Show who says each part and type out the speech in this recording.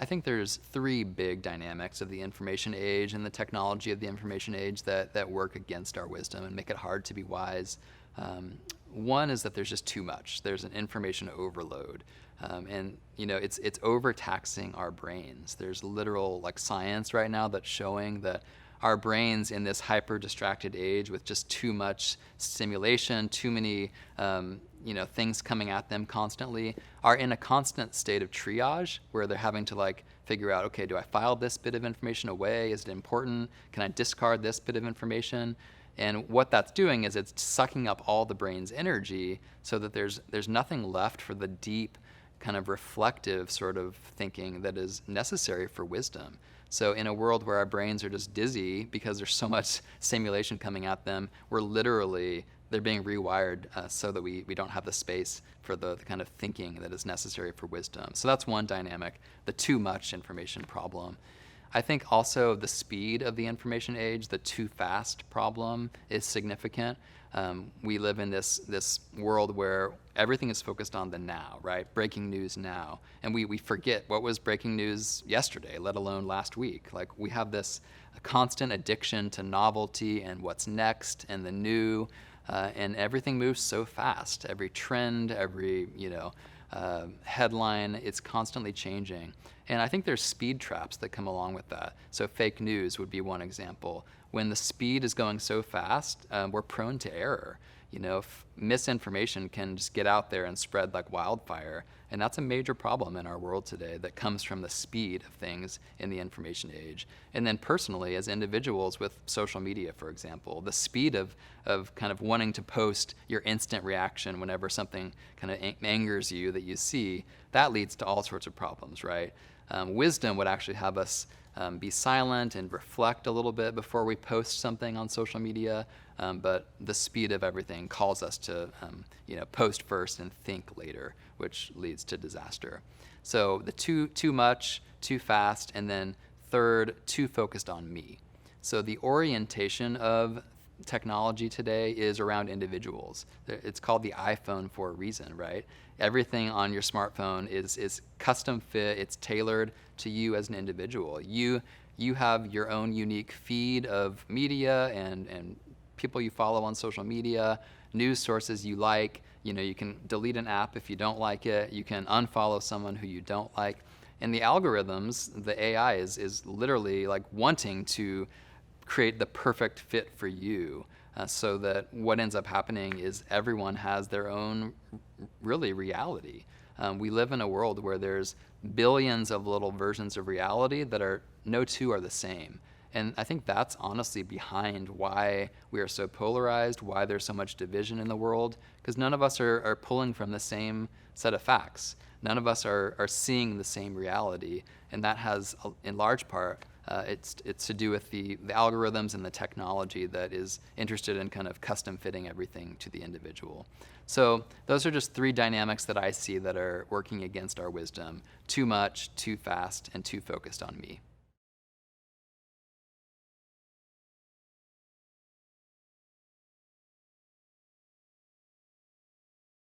Speaker 1: I think there's three big dynamics of the information age and the technology of the information age that work against our wisdom and make it hard to be wise. One is that there's just too much. There's an information overload. And it's overtaxing our brains. There's literal science right now that's showing that our brains in this hyper distracted age with just too much stimulation, too many things coming at them constantly, are in a constant state of triage where they're having to figure out, okay, do I file this bit of information away? Is it important? Can I discard this bit of information? And what that's doing is it's sucking up all the brain's energy so that there's nothing left for the deep kind of reflective sort of thinking that is necessary for wisdom. So in a world where our brains are just dizzy because there's so much stimulation coming at them, they're being rewired so that we don't have the space for the kind of thinking that is necessary for wisdom. So that's one dynamic, the too much information problem. I think also the speed of the information age, the too fast problem, is significant. We live in this world where everything is focused on the now, right? Breaking news now. And we forget what was breaking news yesterday, let alone last week. We have this constant addiction to novelty and what's next and the new, and everything moves so fast. Every trend, every headline, it's constantly changing. And I think there's speed traps that come along with that. So fake news would be one example. When the speed is going so fast, we're prone to error. Misinformation can just get out there and spread like wildfire. And that's a major problem in our world today that comes from the speed of things in the information age. And then personally, as individuals with social media, for example, the speed of kind of wanting to post your instant reaction whenever something kind of angers you that you see, that leads to all sorts of problems, right? Wisdom would actually have us be silent and reflect a little bit before we post something on social media, but the speed of everything calls us to post first and think later, which leads to disaster. So the too much, too fast, and then third, too focused on me. So the orientation of technology today is around individuals. It's called the iPhone for a reason, right? Everything on your smartphone is custom fit, it's tailored to you as an individual. You have your own unique feed of media and people you follow on social media, news sources you like. You can delete an app if you don't like it. You can unfollow someone who you don't like. And the algorithms, the AI is literally wanting to create the perfect fit for you, so that what ends up happening is everyone has their own really reality. We live in a world where there's billions of little versions of reality that no two are the same. And I think that's honestly behind why we are so polarized, why there's so much division in the world, because none of us are pulling from the same set of facts. None of us are seeing the same reality, and that has, in large part, it's to do with the algorithms and the technology that is interested in kind of custom fitting everything to the individual. So those are just three dynamics that I see that are working against our wisdom: too much, too fast, and too focused on me.